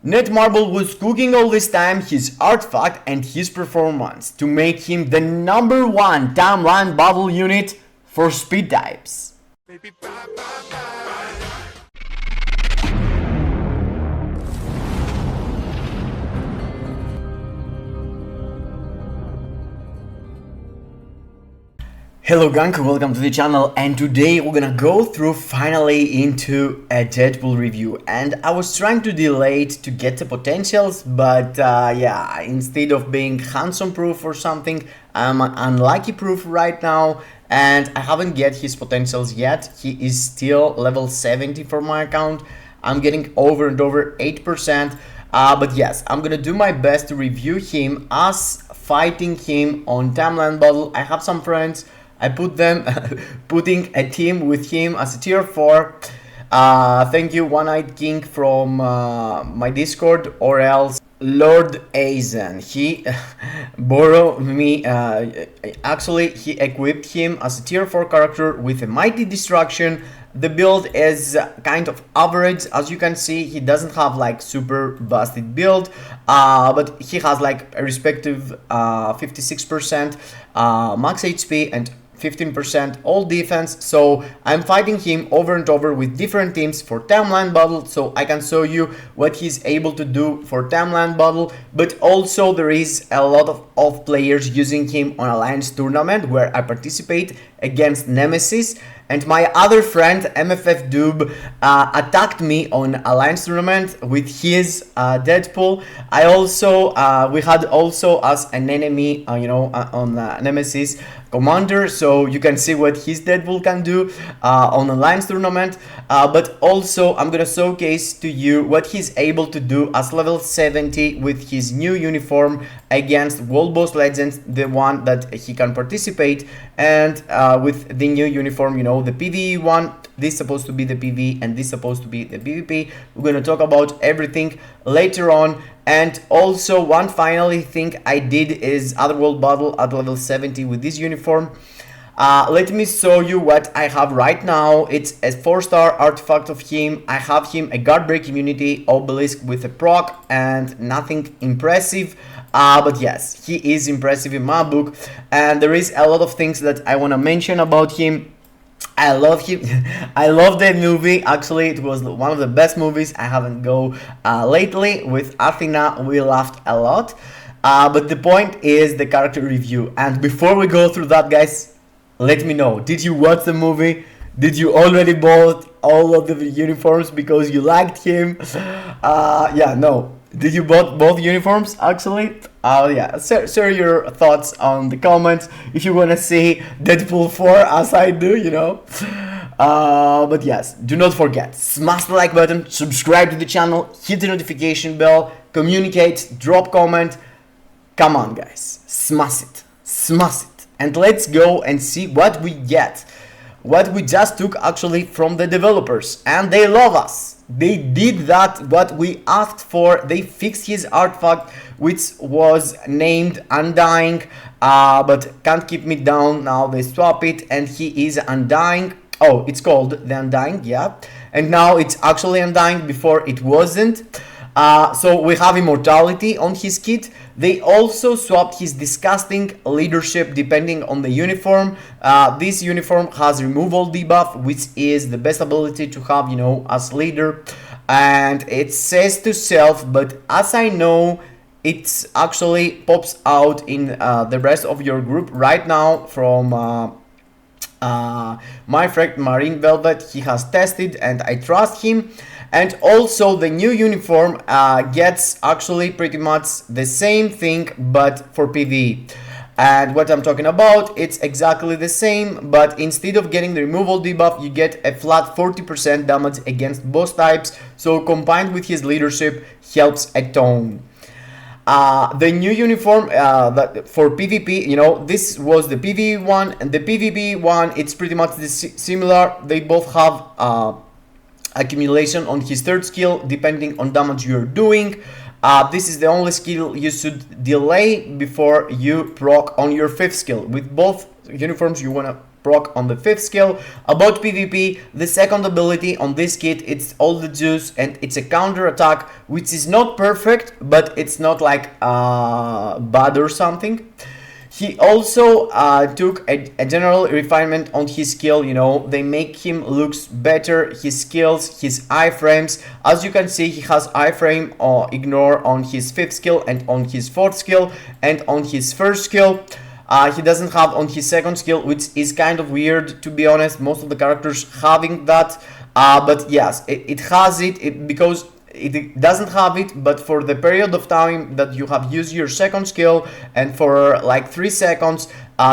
Netmarble was cooking all this time his artifact and his performance to make him the #1 timeline battle unit for speed types. Hello gang, welcome to the channel, and today we're gonna go through finally into a Deadpool review. And I was trying to delay it to get the potentials, but yeah, instead of being handsome proof or something, I'm unlucky proof right now, and I haven't get his potentials yet. He is still level 70 for my account. I'm getting over and over 8%, but yes, I'm gonna do my best to review him as fighting him on timeline battle. I have some friends. I put them putting a team with him as a tier 4. Thank you, One-Eyed King from my Discord, or else Lord Aizen. He borrowed me, actually he equipped him as a tier 4 character with a Mighty Destruction. The build is kind of average, as you can see. He doesn't have like super busted build, but he has like a respective 56% max HP and 15% all defense. So I'm fighting him over and over with different teams for timeline battle, so I can show you what he's able to do for timeline battle. But also there is a lot of players using him on Alliance tournament where I participate against Nemesis. And my other friend MFF Doob attacked me on Alliance tournament with his Deadpool. I also we had also as an enemy, on Nemesis Commander, so you can see what his Deadpool can do on Alliance tournament. But also I'm gonna showcase to you what he's able to do as level 70 with his new uniform against World Boss Legends, the one that he can participate, and with the new uniform, the PVE one. This is supposed to be the PVE and this is supposed to be the PVP. We're gonna talk about everything later on. And also one finally thing I did is Otherworld battle at level 70 with this uniform. Let me show you what I have right now. It's a 4-star artifact of him. I have him a guard break immunity obelisk with a proc and nothing impressive. But yes, he is impressive in my book, and there is a lot of things that I want to mention about him. I love him. I love that movie. Actually, it was one of the best movies I haven't go lately. With Athena, we laughed a lot. But the point is the character review. And before we go through that, guys, let me know. Did you watch the movie? Did you already bought all of the uniforms because you liked him? Yeah, no. Did you bought both uniforms actually? Yeah, share your thoughts on the comments if you wanna see Deadpool 4 as I do, But yes, do not forget, smash the like button, subscribe to the channel, hit the notification bell, communicate, drop comment. Come on guys, smash it, and let's go and see what we get. What we just took actually from the developers, and they love us. They did that what we asked for. They fixed his artifact, which was named Undying, but can't keep me down. Now they swap it and he is Undying. Oh, it's called the Undying, yeah, and now it's actually Undying. Before it wasn't. So we have immortality on his kit. They also swapped his disgusting leadership depending on the uniform. This uniform has removal debuff, which is the best ability to have, as leader. And it says to self, but as I know, it actually pops out in the rest of your group right now from my friend Marine Velvet. He has tested and I trust him. And also the new uniform gets actually pretty much the same thing but for PvE. And what I'm talking about, it's exactly the same, but instead of getting the removal debuff, you get a flat 40% damage against boss types. So combined with his leadership helps a ton. The new uniform that for PvP, this was the PvE one, and the PvP one, it's pretty much similar. They both have accumulation on his 3rd skill depending on damage you're doing. This is the only skill you should delay before you proc on your 5th skill. With both uniforms you wanna proc on the 5th skill. About PvP, the second ability on this kit, it's all the juice, and it's a counter attack, which is not perfect, but it's not like bad or something. He also took a general refinement on his skill, you know, they make him looks better, his skills, his iframes. As you can see, he has iframe or ignore on his 5th skill and on his 4th skill and on his 1st skill. He doesn't have on his 2nd skill, which is kind of weird, to be honest. Most of the characters having that, but yes, it has it because it doesn't have it, but for the period of time that you have used your 2nd skill and for like 3 seconds,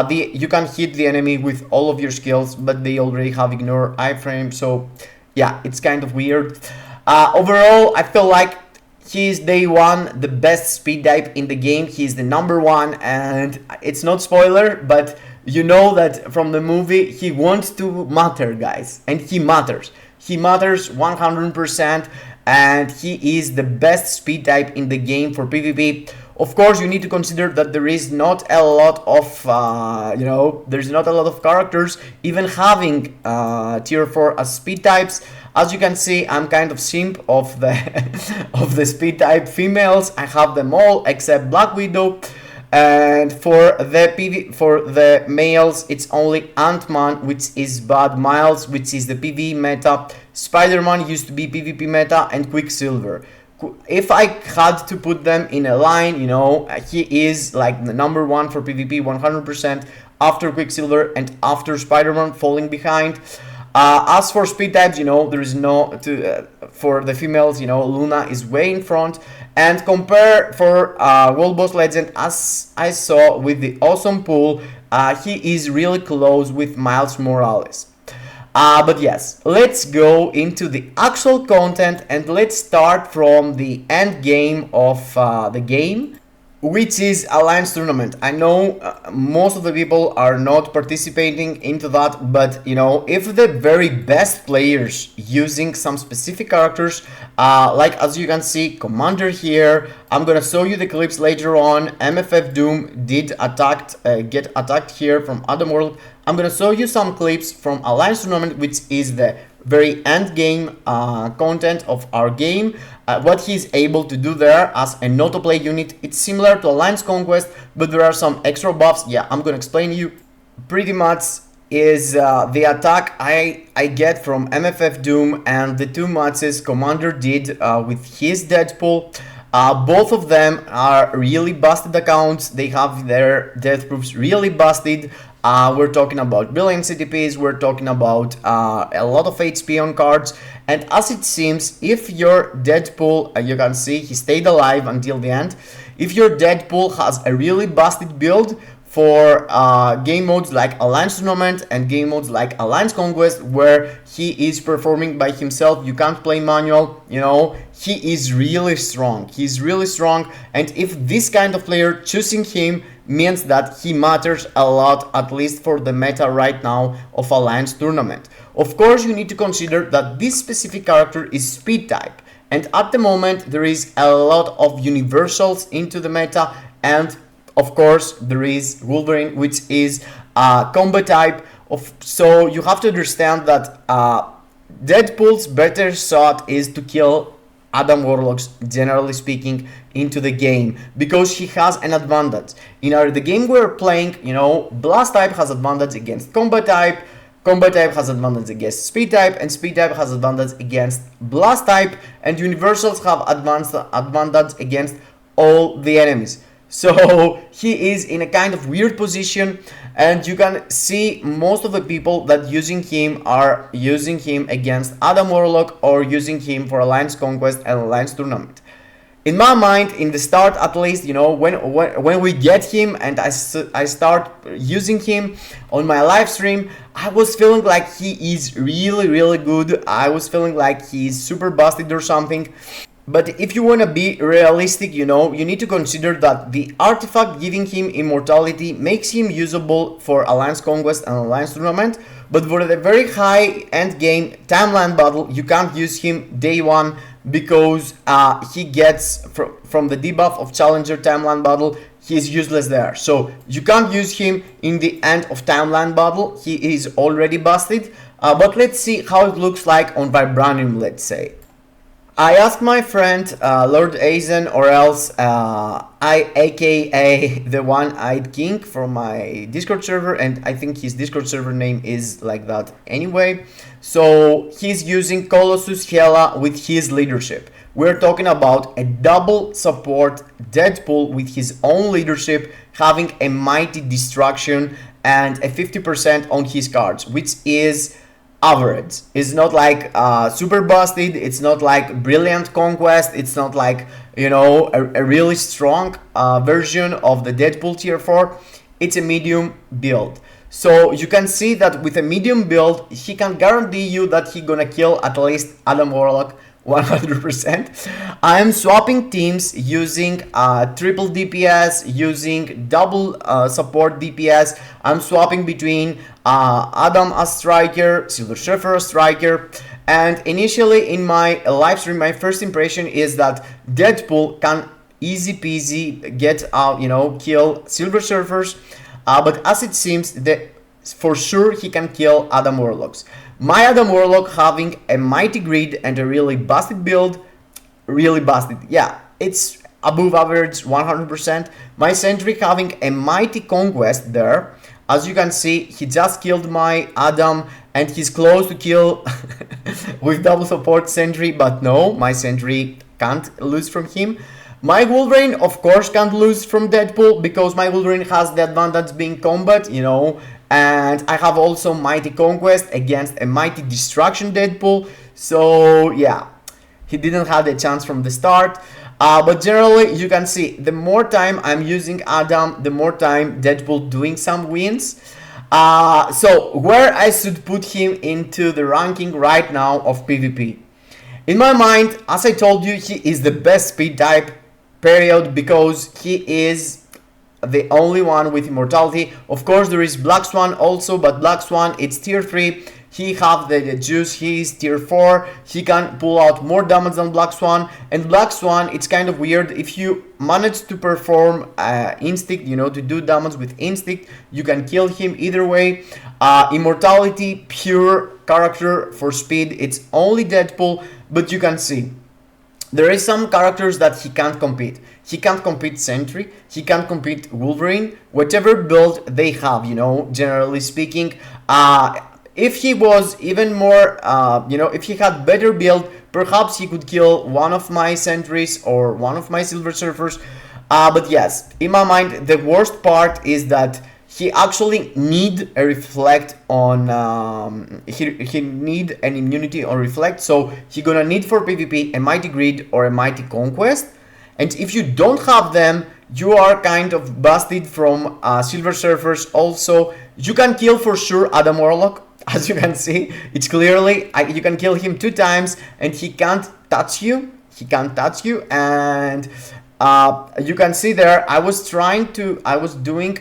you can hit the enemy with all of your skills, but they already have ignore iframe, so yeah, it's kind of weird. Overall, I feel like he's day one the best speed type in the game. He's the #1, and it's not spoiler, but you know that from the movie he wants to matter, guys, and he matters. He matters 100%, and he is the best speed type in the game for PvP. Of course, you need to consider that there is not a lot of, there's not a lot of characters even having tier 4 as speed types. As you can see, I'm kind of simp of the of the speed type females. I have them all except Black Widow. And for the males, it's only Ant-Man, which is bad, Miles, which is the PvE meta, Spider-Man used to be PvP meta, and Quicksilver. If I had to put them in a line, you know, he is like the #1 for PvP 100% after Quicksilver and after Spider-Man falling behind. As for speed types, you know, there is no for the females, you know, Luna is way in front. And compare for World Boss Legend, as I saw with the awesome pool, he is really close with Miles Morales. But yes, let's go into the actual content, and let's start from the end game of the game, which is Alliance Tournament. I know most of the people are not participating into that, but you know, if the very best players using some specific characters, like as you can see, Commander here, I'm gonna show you the clips later on. MFF Doom did get attacked here from Adam World. I'm gonna show you some clips from Alliance Tournament, which is the very end game content of our game. What he's able to do there as an auto-play unit, it's similar to Alliance Conquest, but there are some extra buffs. Yeah, I'm gonna explain you. Pretty much is the attack I get from MFF Doom and the 2 matches Commander did with his Deadpool. Both of them are really busted accounts. They have their death proofs really busted. We're talking about brilliant CTPs, we're talking about a lot of HP on cards, and as it seems, if your Deadpool, you can see he stayed alive until the end, if your Deadpool has a really busted build for game modes like Alliance Tournament and game modes like Alliance Conquest, where he is performing by himself, you can't play manual, you know, he is really strong. He's really strong, and if this kind of player choosing him means that he matters a lot, at least for the meta right now of Alliance Tournament. Of course, you need to consider that this specific character is speed type, and at the moment there is a lot of universals into the meta, and of course there is Wolverine, which is combat type. So you have to understand that Deadpool's better shot is to kill Adam Warlocks, generally speaking, into the game, because he has an advantage. In the game we're playing, you know, Blast type has advantage against combat type has advantage against speed type, and speed type has advantage against Blast type, and universals have advantage against all the enemies. So he is in a kind of weird position, and you can see most of the people that using him are using him against Adam Warlock or using him for Alliance Conquest and Alliance Tournament. In my mind, in the start at least, you know, when we get him and I start using him on my live stream, I was feeling like he is really good. I was feeling like he's super busted or something. But if you want to be realistic, you know, you need to consider that the artifact giving him immortality makes him usable for Alliance Conquest and Alliance Tournament, but for the very high end game timeline battle, you can't use him day one because he gets from the debuff of Challenger Timeline Battle. He is useless there, so you can't use him in the end of Timeline Battle. He is already busted. But let's see how it looks like on Vibranium, let's say. I asked my friend Lord Aizen, or else aka the One-Eyed King, from my Discord server, and I think his Discord server name is like that anyway. So he's using Colossus Hela with his leadership. We're talking about a double support Deadpool with his own leadership, having a mighty destruction and a 50% on his cards, which is average. It's not like super busted, it's not like brilliant conquest, it's not like, you know, a really strong version of the Deadpool tier 4. It's a medium build. So you can see that with a medium build, he can guarantee you that he's gonna kill at least Adam Warlock 100%. I am swapping teams using triple DPS, using double support DPS. I'm swapping between Adam as striker, Silver Surfer as striker, and initially in my live stream, my first impression is that Deadpool can easy peasy get out, you know, kill Silver Surfers, but as it seems that for sure he can kill Adam Warlocks. My Adam Warlock having a mighty grid and a really busted build, really busted. Yeah, it's above average 100%. My Sentry having a mighty conquest there. As you can see, he just killed my Adam and he's close to kill with double support Sentry, but no, my Sentry can't lose from him. My Wolverine, of course, can't lose from Deadpool because my Wolverine has the advantage being combat, you know, and I have also Mighty Conquest against a Mighty Destruction Deadpool. So yeah, he didn't have a chance from the start. But generally, you can see the more time I'm using Adam, the more time Deadpool doing some wins. So where I should put him into the ranking right now of PvP? In my mind, as I told you, he is the best speed type, period, because he is the only one with immortality. Of course, there is Black Swan also, but Black Swan, it's tier 3. He have the juice, he is tier 4. He can pull out more damage than Black Swan. And Black Swan, it's kind of weird. If you manage to perform instinct, you know, to do damage with instinct, you can kill him either way. Immortality, pure character for speed, it's only Deadpool, but you can see there is some characters that he can't compete. He can't compete Sentry, he can't compete Wolverine, whatever build they have, you know, generally speaking. If he was even more, you know, if he had better build, perhaps he could kill one of my Sentries or one of my Silver Surfers. But yes, in my mind, the worst part is that he actually need a reflect on, he need an immunity on reflect, so he gonna need for PvP a Mighty Grid or a Mighty Conquest. And if you don't have them, you are kind of busted from Silver Surfers also. You can kill for sure Adam Warlock. As you can see, it's clearly, you can kill him 2 times and he can't touch you. He can't touch you, and you can see there, I was doing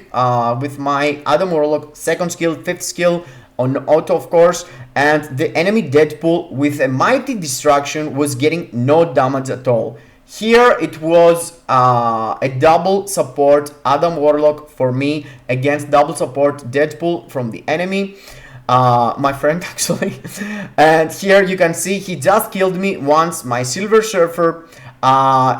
with my Adam Warlock 2nd skill, 5th skill on auto, of course, and the enemy Deadpool with a Mighty Destruction was getting no damage at all. Here it was a double support Adam Warlock for me against double support Deadpool from the enemy. My friend actually. And here you can see he just killed me once, my Silver Surfer.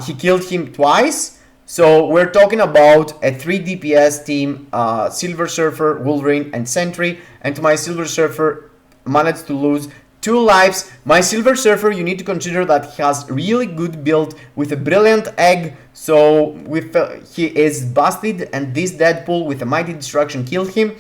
He killed him twice. So we're talking about a 3 DPS team, Silver Surfer, Wolverine and Sentry. And my Silver Surfer managed to lose 2 lives. My Silver Surfer, you need to consider that he has really good build with a brilliant egg. So with he is busted, and this Deadpool with a Mighty Destruction killed him.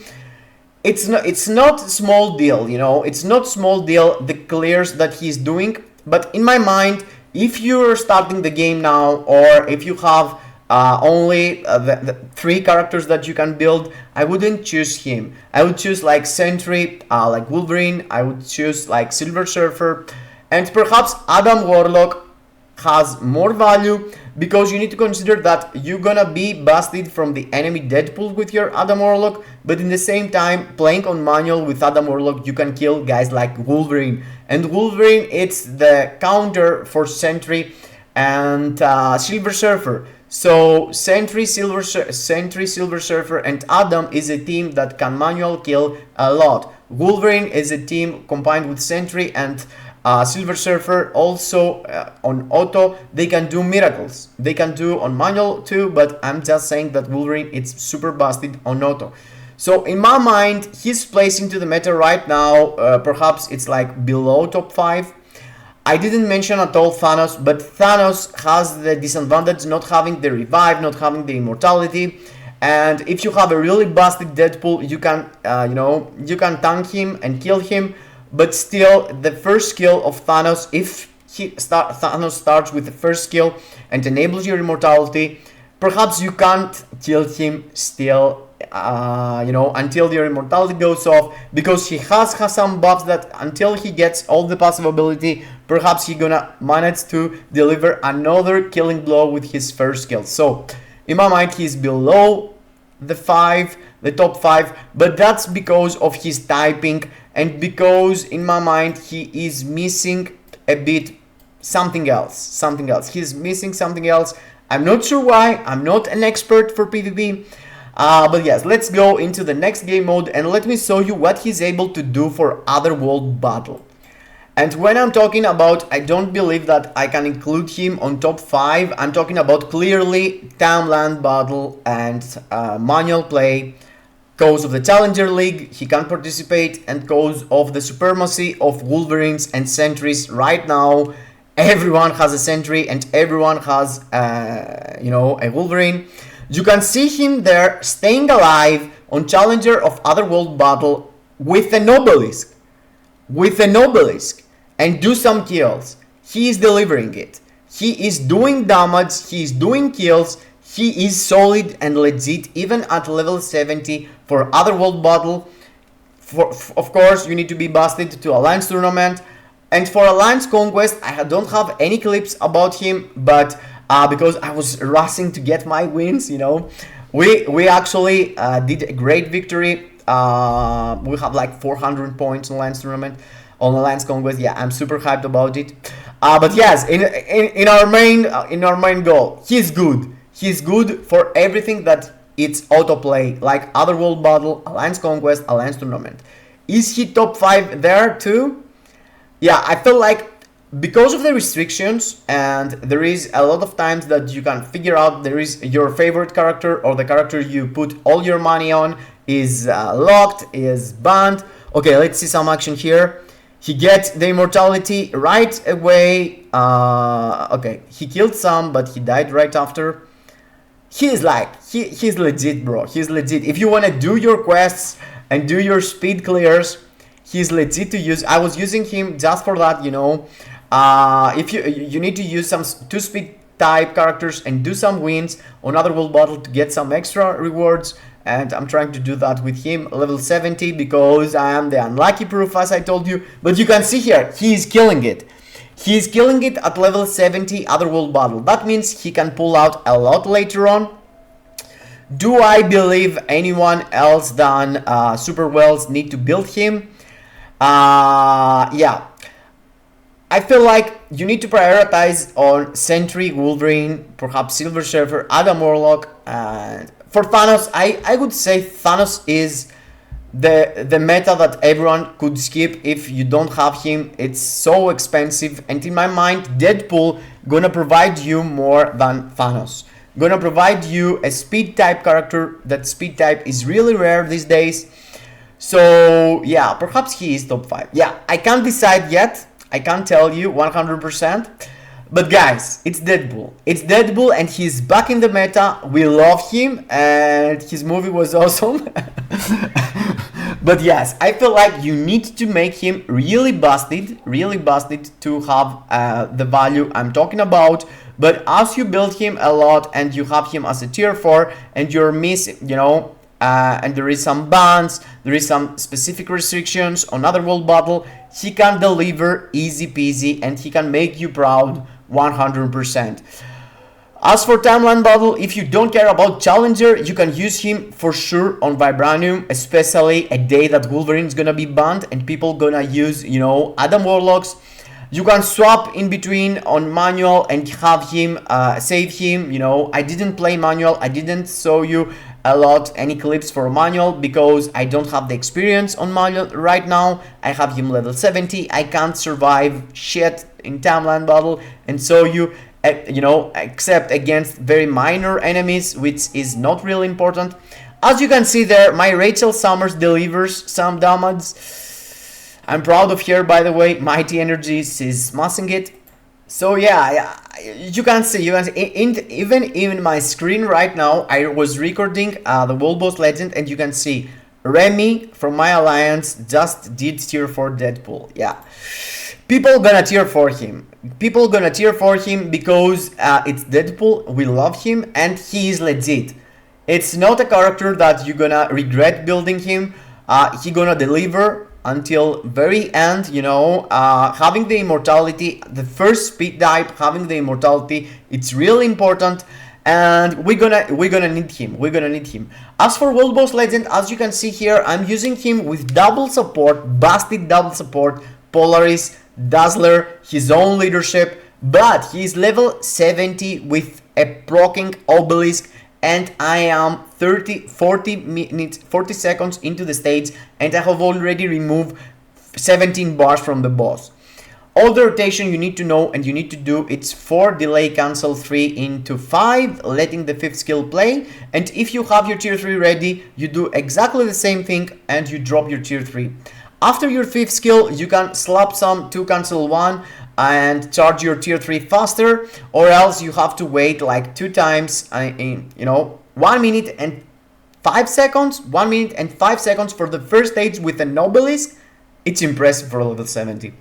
It's not small deal, you know, it's not small deal, the clears that he's doing. But in my mind, if you're starting the game now, or if you have only the 3 characters that you can build, I wouldn't choose him. I would choose like Sentry, like Wolverine, I would choose like Silver Surfer, and perhaps Adam Warlock has more value, because you need to consider that you're gonna be busted from the enemy Deadpool with your Adam Warlock, but in the same time, playing on manual with Adam Warlock, you can kill guys like Wolverine. And Wolverine, it's the counter for Sentry and Silver Surfer. So Sentry, Silver Surfer, and Adam is a team that can manual kill a lot. Wolverine is a team combined with Sentry and Silver Surfer. Also on auto, they can do miracles. They can do on manual too, but I'm just saying that Wolverine it's super busted on auto. So in my mind, his place into the meta right now, perhaps it's like below top 5. I didn't mention at all Thanos, but Thanos has the disadvantage not having the revive, not having the immortality. And if you have a really busted Deadpool, you can, you can tank him and kill him. But still, the first skill of Thanos, if Thanos starts with the first skill and enables your immortality, perhaps you can't kill him still, until your immortality goes off, because he has some buffs that until he gets all the passive ability, perhaps he's gonna manage to deliver another killing blow with his first skill. So in my mind, he's below the top 5, but that's because of his typing, and because in my mind he is missing a bit something else. He's missing something else. I'm not sure why. I'm not an expert for PvP. But yes, let's go into the next game mode and let me show you what he's able to do for Otherworld Battle. And when I'm talking about, I don't believe that I can include him on top 5, I'm talking about clearly Timeland Battle and manual play. Cause of the Challenger League, he can participate, and cause of the supremacy of Wolverines and Sentries. Right now, everyone has a Sentry and everyone has, a Wolverine. You can see him there staying alive on Challenger of Otherworld Battle with an obelisk. And do some kills. He is delivering it. He is doing damage, he is doing kills, he is solid and legit even at level 70 for Otherworld Battle. Of course, you need to be busted to Alliance Tournament. And for Alliance Conquest, I don't have any clips about him, but because I was rushing to get my wins, we actually did a great victory. We have like 400 points on Alliance Tournament, on Alliance Conquest. Yeah, I'm super hyped about it. But yes, in our main goal, he's good. He's good for everything that it's autoplay, like Otherworld Battle, Alliance Conquest, Alliance Tournament. Is he top 5 there too? Yeah, I feel like because of the restrictions, and there is a lot of times that you can figure out there is your favorite character or the character you put all your money on is locked, is banned. Okay, let's see some action here. He gets the immortality right away. Okay, he killed some, but he died right after. He's legit, bro. He's legit. If you want to do your quests and do your speed clears, he's legit to use. I was using him just for that, if you need to use some 2 speed type characters and do some wins on Otherworld Battle to get some extra rewards, and I'm trying to do that with him, level 70, because I am the unlucky proof, as I told you. But you can see here, he is killing it. He is killing it at level 70 Otherworld Battle. That means he can pull out a lot later on. Do I believe anyone else than Super Wells need to build him? Yeah. I feel like you need to prioritize on Sentry, Wolverine, perhaps Silver Surfer, Adam Warlock. For Thanos, I would say Thanos is the meta that everyone could skip if you don't have him. It's so expensive, and in my mind, Deadpool gonna provide you more than Thanos. Gonna provide you a speed type character. That speed type is really rare these days. So yeah, perhaps he is top 5. Yeah, I can't decide yet. I can't tell you 100%. But guys, it's Deadpool. It's Deadpool, and he's back in the meta. We love him, and his movie was awesome. But yes, I feel like you need to make him really busted to have the value I'm talking about. But as you build him a lot and you have him as a tier 4 and you're missing, and there is some bans, there is some specific restrictions on Otherworld Battle, he can deliver easy peasy and he can make you proud 100%. As for timeline battle, if you don't care about challenger, you can use him for sure on Vibranium, especially a day that Wolverine is gonna be banned and people gonna use, you know, Adam Warlocks. You can swap in between on manual and have him save him. You know, I didn't play manual, I didn't show you a lot any clips for manual because I don't have the experience on manual right now. I have him level 70, I can't survive shit in timeline battle and show you, you know, except against very minor enemies, which is not really important. As you can see there, my Rachel Summers delivers some damage. I'm proud of her, by the way. Mighty Energies is smashing it. So yeah, you can see, even in my screen right now, I was recording the World Boss Legend, and you can see Remy from my alliance just did tier 4 Deadpool. Yeah, people gonna tier for him. People gonna cheer for him because it's Deadpool, we love him, and he is legit. It's not a character that you're gonna regret building him. He gonna deliver until very end, you know. Having the immortality, the first speed type, having the immortality, it's really important, and we're gonna need him. As for World Boss Legend, as you can see here, I'm using him with double support, busted double support, Polaris, Dazzler, his own leadership, but he's level 70 with a proccing obelisk, and I am 40 seconds into the stage, and I have already removed 17 bars from the boss. All the rotation you need to know and you need to do, it's 4 delay cancel 3 into 5, letting the 5th skill play, and if you have your tier 3 ready, you do exactly the same thing and you drop your tier 3. After your 5th skill, you can slap some 2 cancel 1 and charge your tier 3 faster, or else you have to wait like 2 times in, you know, 1 minute and 5 seconds, 1 minute and 5 seconds for the first stage with an obelisk. It's impressive for level 70.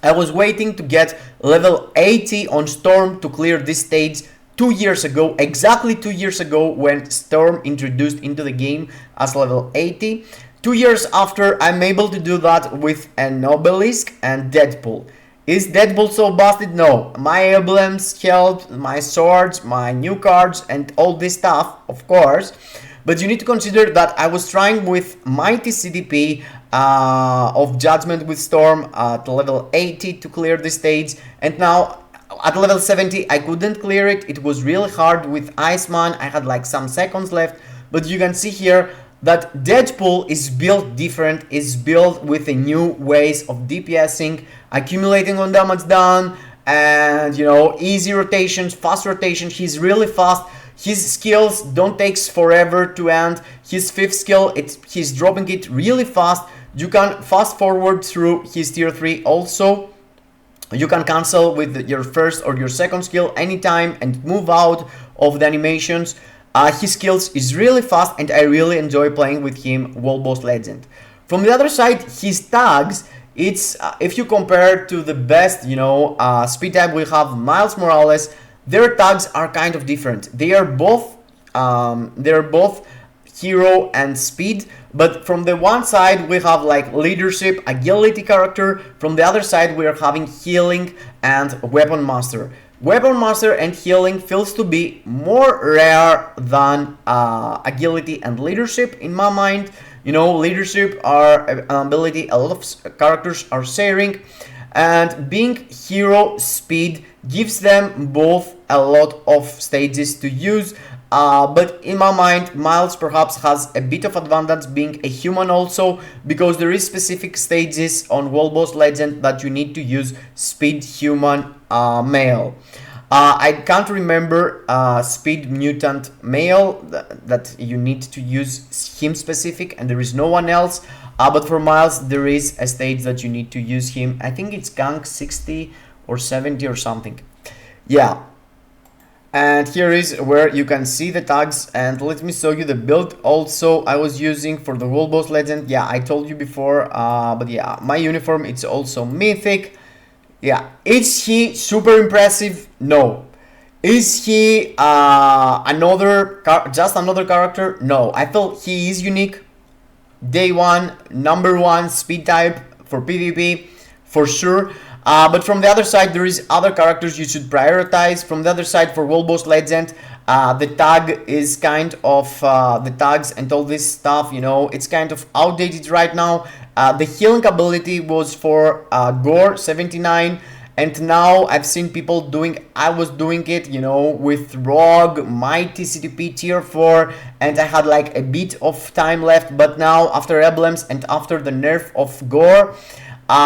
I was waiting to get level 80 on Storm to clear this stage 2 years ago, exactly 2 years ago, when Storm introduced into the game as level 80. 2 years after, I'm able to do that with an obelisk and Deadpool. Is Deadpool so busted? No. My emblems helped, my swords, my new cards, and all this stuff, of course. But you need to consider that I was trying with Mighty CDP of Judgment with Storm at level 80 to clear the stage, and now at level 70 I couldn't clear it. It was really hard with Iceman. I had like some seconds left, but you can see here that Deadpool is built different, is built with a new ways of DPSing, accumulating on damage done, and you know, easy rotations, fast rotation. He's really fast. His skills don't take forever to end. His 5th skill, he's dropping it really fast. You can fast forward through his tier 3 also. You can cancel with your first or your second skill anytime and move out of the animations. His skills is really fast, and I really enjoy playing with him, World Boss Legend. From the other side, his tags, it's if you compare to the best, you know, speed type, we have Miles Morales. Their tags are kind of different. They are both hero and speed, but from the one side we have like leadership, agility character. From the other side we are having healing and weapon master. Weapon master and healing feels to be more rare than agility and leadership in my mind. You know, leadership are an ability a lot of characters are sharing, and being hero speed gives them both a lot of stages to use. But in my mind, Miles perhaps has a bit of advantage being a human also, because there is specific stages on World Boss Legend that you need to use speed human male. I can't remember speed mutant male that you need to use him specific, and there is no one else. But for Miles, there is a stage that you need to use him. I think it's gank 60 or 70 or something. Yeah. And here is where you can see the tags, and let me show you the build also I was using for the World Boss Legend. Yeah, I told you before, but yeah, my uniform, it's also mythic. Yeah, is he super impressive? No. Is he just another character? No, I felt he is unique. Day one, number one speed type for PvP, for sure. But from the other side, there is other characters you should prioritize. From the other side, for World Boss Legend, the tag is kind of the tags and all this stuff, you know, it's kind of outdated right now. The healing ability was for Gore 79, and now I've seen people doing, I was doing it, you know, with Rogue, Mighty CTP tier 4, and I had like a bit of time left. But now after emblems and after the nerf of Gore,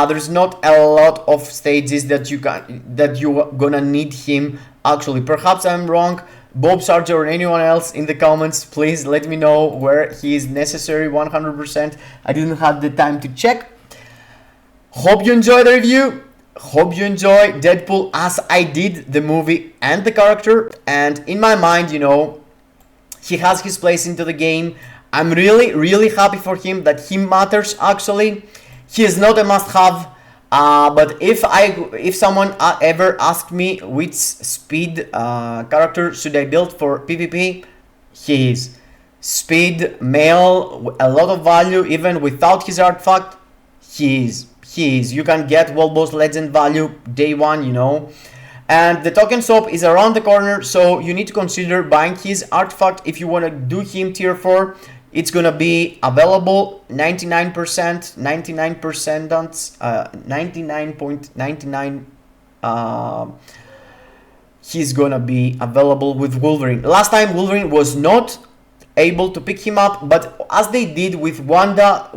there's not a lot of stages that you're gonna need him. Actually, perhaps I'm wrong. Bob Sarger or anyone else in the comments, please let me know where he is necessary 100%. I didn't have the time to check. Hope you enjoyed the review. Hope you enjoy Deadpool as I did the movie and the character. And in my mind, you know, he has his place into the game. I'm really happy for him that he matters actually. He is not a must-have. But if someone ever asked me which speed character should I build for PvP, he is. Speed, male, a lot of value even without his artifact, he is. You can get World Boss Legend value day one, you know. And the token swap is around the corner, so you need to consider buying his artifact if you want to do him tier 4. It's gonna be available 99%, 99.99. He's gonna be available with Wolverine. Last time Wolverine was not able to pick him up, but as they did with Wanda,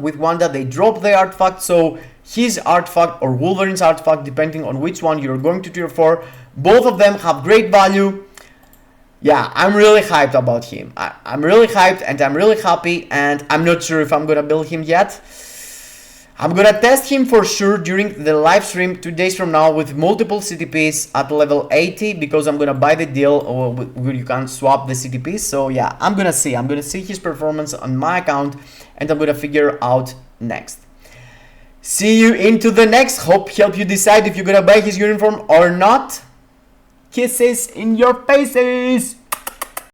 they dropped the artifact. So his artifact or Wolverine's artifact, depending on which one you're going to tier 4, both of them have great value. Yeah, I'm really hyped about him. I'm really hyped and I'm really happy, and I'm not sure if I'm gonna build him yet. I'm gonna test him for sure during the live stream 2 days from now with multiple CTPs at level 80, because I'm gonna buy the deal where you can swap the CTPs. So yeah, I'm gonna see his performance on my account, and I'm gonna figure out next. See you into the next. Help you decide if you're gonna buy his uniform or not. Kisses in your faces.